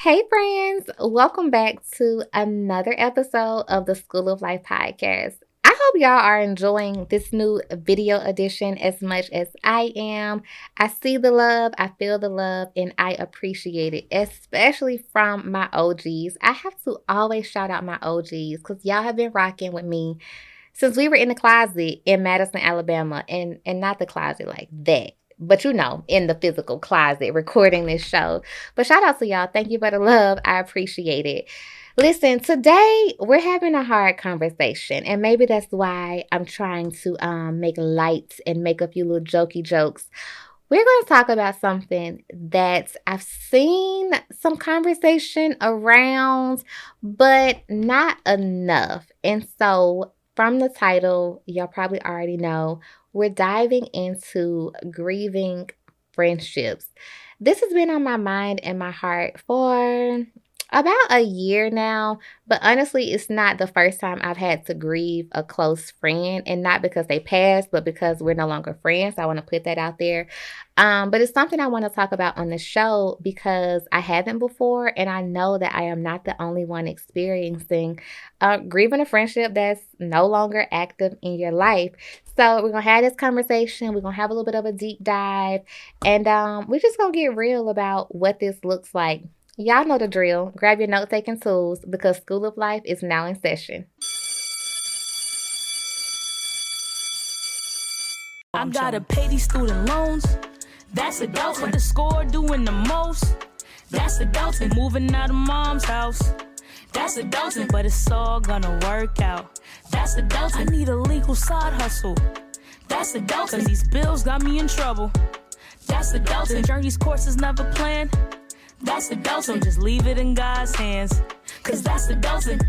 Hey, friends, welcome back to another episode of the School of Life podcast. I hope y'all are enjoying this new video edition as much as I am. I see the love, I feel the love, and I appreciate it, especially from my OGs. I have to always shout out my OGs because y'all have been rocking with me since we were in the closet in Madison, Alabama, and not the closet like that. But in the physical closet recording this show. But shout out to y'all. Thank you for the love. I appreciate it. Listen, today we're having a hard conversation, and maybe that's why I'm trying to make light and make a few little jokey jokes. We're going to talk about something that I've seen some conversation around, but not enough. And so, from the title, y'all probably already know, we're diving into grieving friendships. This has been on my mind and my heart for about a year now, but honestly, it's not the first time I've had to grieve a close friend, and not because they passed, but because we're no longer friends. I want to put that out there. But it's something I want to talk about on the show because I haven't before, and I know that I am not the only one experiencing grieving a friendship that's no longer active in your life. So we're gonna have this conversation. We're gonna have a little bit of a deep dive, and we're just gonna get real about what this looks like. Y'all know the drill. Grab your note-taking tools because School of Life is now in session. I gotta pay these student loans. That's adulting. The score doing the most. That's adulting. Moving out of mom's house. That's adulting. But it's all gonna work out. That's adulting. I need a legal side hustle. That's adulting. Cause these bills got me in trouble. That's adulting. Journey's course is never planned. That's adulting. Just leave it in God's hands. Cause that's adulting.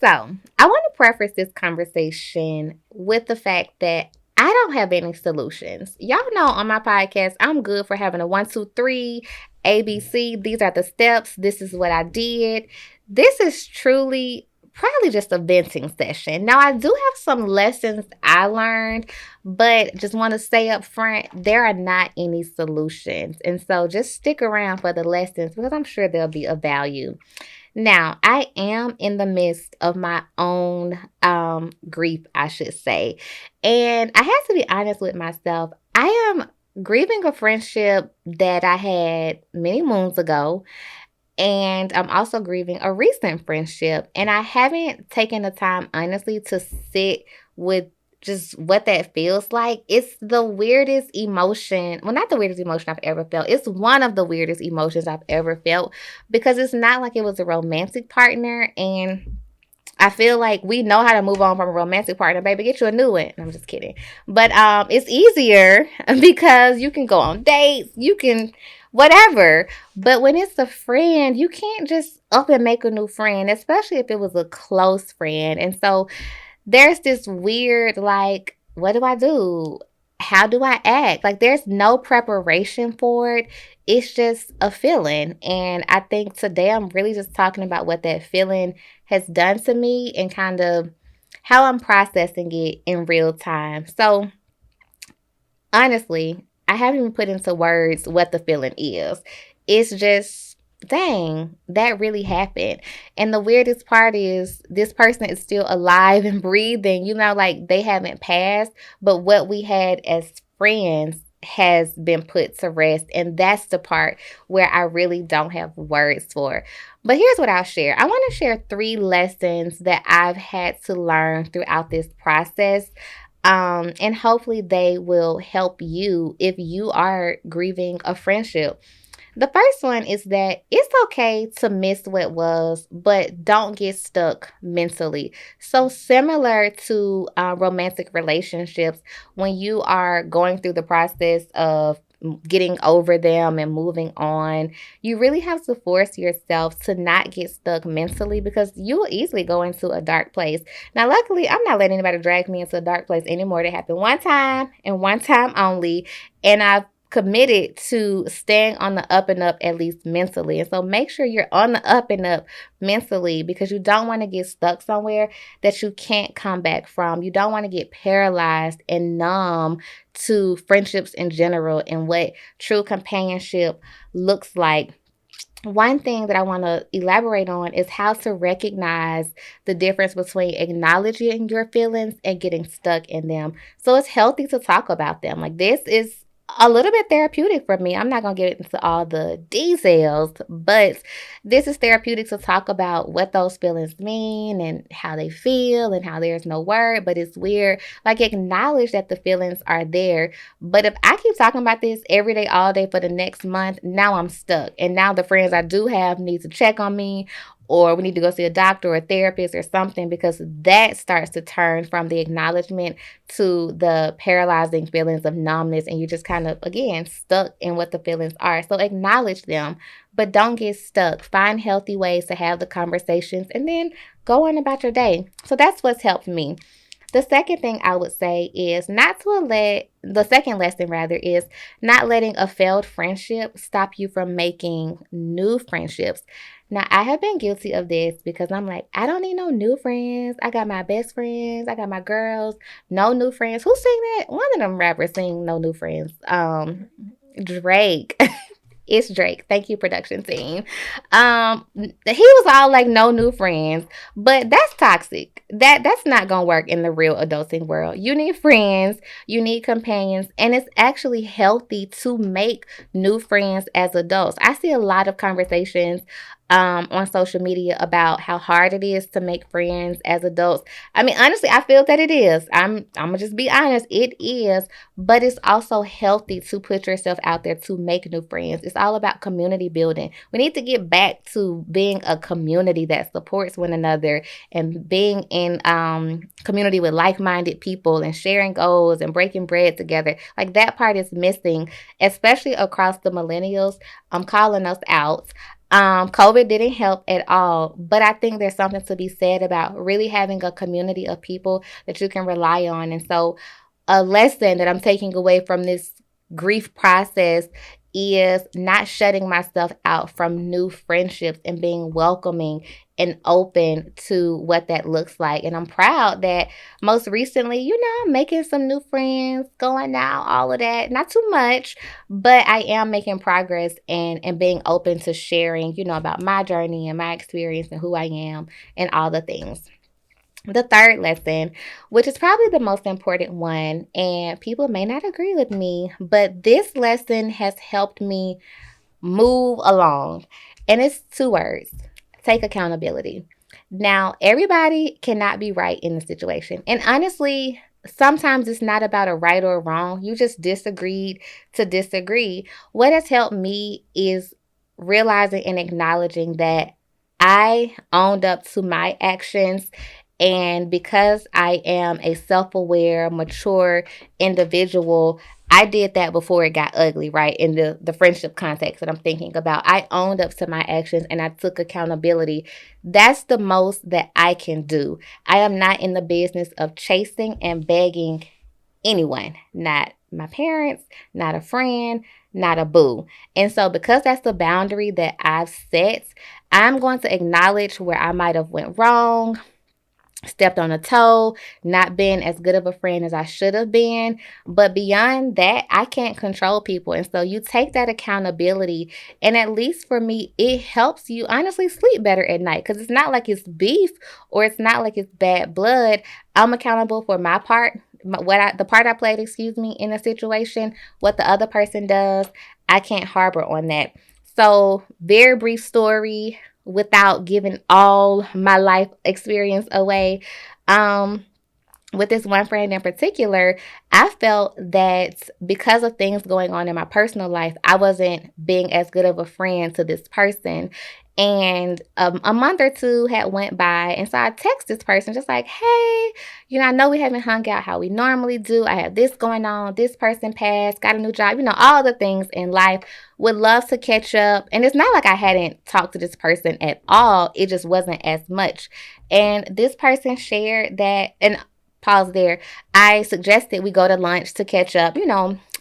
So, I want to preface this conversation with the fact that I don't have any solutions. Y'all know on my podcast, I'm good for having a 1, 2, 3, ABC. These are the steps. This is what I did. This is truly probably just a venting session. Now, I do have some lessons I learned, but just want to say up front, there are not any solutions. And so just stick around for the lessons because I'm sure they'll be of value. Now, I am in the midst of my own grief, I should say. And I have to be honest with myself. I am grieving a friendship that I had many moons ago. And I'm also grieving a recent friendship. And I haven't taken the time, honestly, to sit with just what that feels like. It's the weirdest emotion. Well, not the weirdest emotion I've ever felt. It's one of the weirdest emotions I've ever felt because it's not like it was a romantic partner. And I feel like we know how to move on from a romantic partner. Baby, get you a new one. I'm just kidding. But it's easier because you can go on dates. You can whatever. But when it's a friend, you can't just up and make a new friend, especially if it was a close friend. And so there's this weird, like, what do I do? How do I act? Like, there's no preparation for it. It's just a feeling. And I think today I'm really just talking about what that feeling has done to me and kind of how I'm processing it in real time. So, honestly, I haven't even put into words what the feeling is. It's just, dang, that really happened. And the weirdest part is this person is still alive and breathing. Like they haven't passed, but what we had as friends has been put to rest. And that's the part where I really don't have words for. But here's what I'll share. I want to share 3 lessons that I've had to learn throughout this process. And hopefully they will help you if you are grieving a friendship. The first one is that it's okay to miss what was, but don't get stuck mentally. So similar to romantic relationships, when you are going through the process of getting over them and moving on, you really have to force yourself to not get stuck mentally because you will easily go into a dark place. Now, luckily, I'm not letting anybody drag me into a dark place anymore. That happened one time and one time only, and I've committed to staying on the up and up, at least mentally. And so make sure you're on the up and up mentally, because you don't want to get stuck somewhere that you can't come back from. You don't want to get paralyzed and numb to friendships in general and what true companionship looks like. One thing that I want to elaborate on is how to recognize the difference between acknowledging your feelings and getting stuck in them. So it's healthy to talk about them. Like, this is a little bit therapeutic for me. I'm not going to get into all the details, but this is therapeutic to talk about what those feelings mean and how they feel and how there's no word, but it's weird. Like, acknowledge that the feelings are there. But if I keep talking about this every day, all day for the next month, now I'm stuck. And now the friends I do have need to check on me, or we need to go see a doctor or a therapist or something, because that starts to turn from the acknowledgement to the paralyzing feelings of numbness, and you're just kind of, again, stuck in what the feelings are. So acknowledge them, but don't get stuck. Find healthy ways to have the conversations and then go on about your day. So that's what's helped me. The second thing I would say is the second lesson rather is not letting a failed friendship stop you from making new friendships. Now, I have been guilty of this because I'm like, I don't need no new friends. I got my best friends. I got my girls. No new friends. Who sing that? One of them rappers sing No New Friends. Drake. It's Drake. Thank you, production team. He was all like, no new friends, but that's toxic. That's not gonna work in the real adulting world. You need friends, you need companions, and it's actually healthy to make new friends as adults. I see a lot of conversations on social media about how hard it is to make friends as adults. I mean, honestly, I feel that it is. I'm gonna just be honest, it is, but it's also healthy to put yourself out there to make new friends. It's all about community building. We need to get back to being a community that supports one another and being in community with like-minded people and sharing goals and breaking bread together. Like, that part is missing, especially across the millennials. I'm calling us out. COVID didn't help at all, but I think there's something to be said about really having a community of people that you can rely on. And so a lesson that I'm taking away from this grief process is not shutting myself out from new friendships and being welcoming and open to what that looks like. And I'm proud that most recently, I'm making some new friends, going out, all of that. Not too much, but I am making progress and being open to sharing, about my journey and my experience and who I am and all the things. The third lesson, which is probably the most important one, and people may not agree with me, but this lesson has helped me move along. And it's 2 words: take accountability. Now, everybody cannot be right in the situation. And honestly, sometimes it's not about a right or wrong. You just disagreed to disagree. What has helped me is realizing and acknowledging that I owned up to my actions. And because I am a self-aware, mature individual, I did that before it got ugly, right? In the friendship context that I'm thinking about. I owned up to my actions and I took accountability. That's the most that I can do. I am not in the business of chasing and begging anyone, not my parents, not a friend, not a boo. And so because that's the boundary that I've set, I'm going to acknowledge where I might have went wrong, stepped on a toe, not been as good of a friend as I should have been. But beyond that, I can't control people. And so you take that accountability, and at least for me, it helps you honestly sleep better at night, because it's not like it's beef or it's not like it's bad blood. I'm accountable for my part, the part I played, in a situation. What the other person does, I can't harbor on that. So, very brief story, without giving all my life experience away. With this one friend in particular, I felt that because of things going on in my personal life, I wasn't being as good of a friend to this person. And a month or 2 had went by, and so I text this person just like, hey, I know we haven't hung out how we normally do. I have this going on. This person passed, got a new job, all the things in life. Would love to catch up. And it's not like I hadn't talked to this person at all. It just wasn't as much. And this person shared that, and pause there, I suggested we go to lunch to catch up,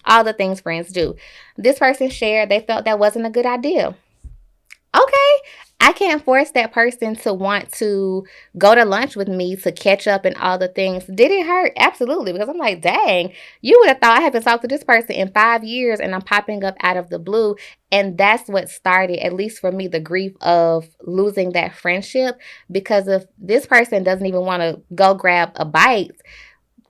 all the things friends do. This person shared they felt that wasn't a good idea. Okay, I can't force that person to want to go to lunch with me to catch up and all the things. Did it hurt? Absolutely. Because I'm like, dang, you would have thought I haven't talked to this person in 5 years and I'm popping up out of the blue. And that's what started, at least for me, the grief of losing that friendship. Because if this person doesn't even want to go grab a bite,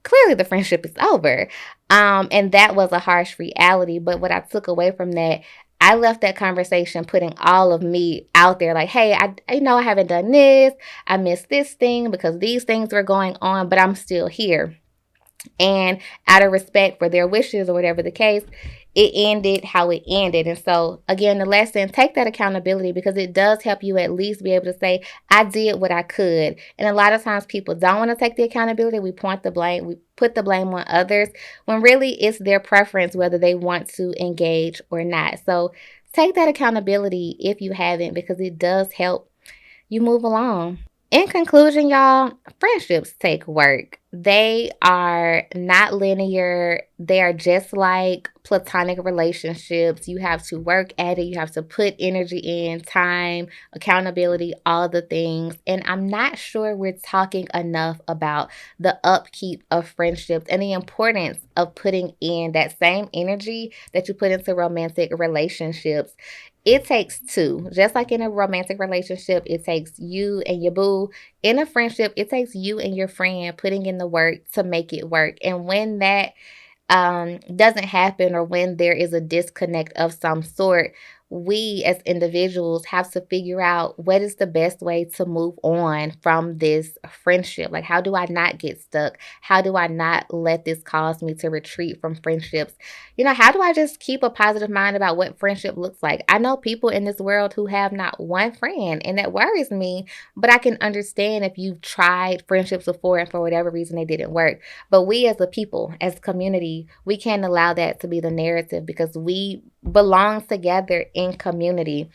clearly the friendship is over. And that was a harsh reality. But what I took away from that, I left that conversation putting all of me out there like, hey, I haven't done this. I missed this thing because these things were going on, but I'm still here. And out of respect for their wishes or whatever the case, it ended how it ended. And so, again, the lesson, take that accountability because it does help you at least be able to say, I did what I could. And a lot of times people don't want to take the accountability. We point the blame, we put the blame on others when really it's their preference whether they want to engage or not. So take that accountability if you haven't because it does help you move along. In conclusion, y'all, friendships take work. They are not linear. They are just like platonic relationships. You have to work at it. You have to put energy in, time, accountability, all the things. And I'm not sure we're talking enough about the upkeep of friendships and the importance of putting in that same energy that you put into romantic relationships. It takes two. Just like in a romantic relationship, it takes you and your boo. In a friendship, it takes you and your friend putting in the work to make it work. And when that doesn't happen or when there is a disconnect of some sort, we as individuals have to figure out what is the best way to move on from this friendship. Like, how do I not get stuck? How do I not let this cause me to retreat from friendships? How do I just keep a positive mind about what friendship looks like? I know people in this world who have not one friend, and that worries me, but I can understand if you've tried friendships before and for whatever reason they didn't work. But we as a people, as a community, we can't allow that to be the narrative because we belong together in community.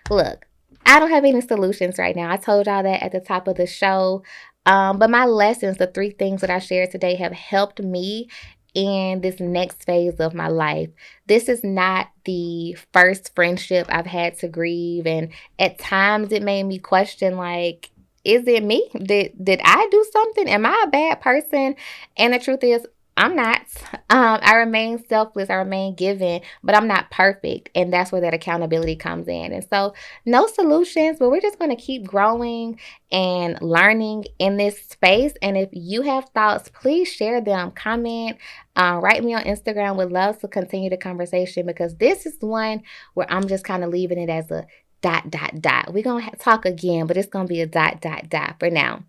Look, I don't have any solutions right now. I told y'all that at the top of the show. But my lessons, the 3 things that I shared today, have helped me in this next phase of my life. This is not the first friendship I've had to grieve. And at times it made me question, like, is it me? Did I do something? Am I a bad person? And the truth is, I'm not. I remain selfless. I remain giving, but I'm not perfect. And that's where that accountability comes in. And so no solutions, but we're just going to keep growing and learning in this space. And if you have thoughts, please share them, comment, write me on Instagram. Would love to continue the conversation because this is one where I'm just kind of leaving it as a ... We're going to talk again, but it's going to be a ... for now.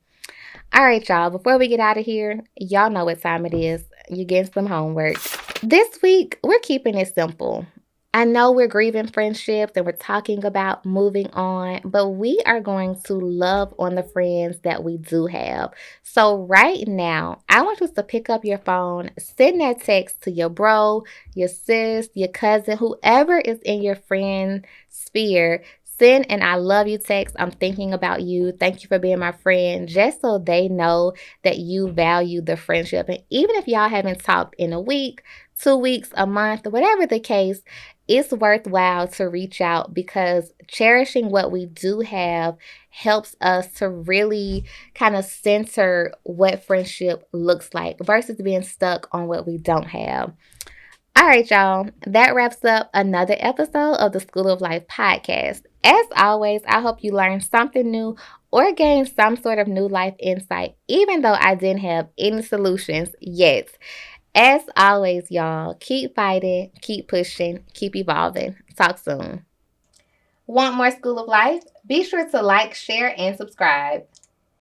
All right, y'all, before we get out of here, y'all know what time it is. You're getting some homework. This week, we're keeping it simple. I know we're grieving friendships and we're talking about moving on, but we are going to love on the friends that we do have. So right now, I want you to pick up your phone, send that text to your bro, your sis, your cousin, whoever is in your friend sphere. Send an I love you text. I'm thinking about you. Thank you for being my friend. Just so they know that you value the friendship. And even if y'all haven't talked in a week, 2 weeks, a month, whatever the case, it's worthwhile to reach out because cherishing what we do have helps us to really kind of center what friendship looks like versus being stuck on what we don't have. All right, y'all. That wraps up another episode of the School of Life podcast. As always, I hope you learned something new or gained some sort of new life insight, even though I didn't have any solutions yet. As always, y'all, keep fighting, keep pushing, keep evolving. Talk soon. Want more School of Life? Be sure to like, share, and subscribe.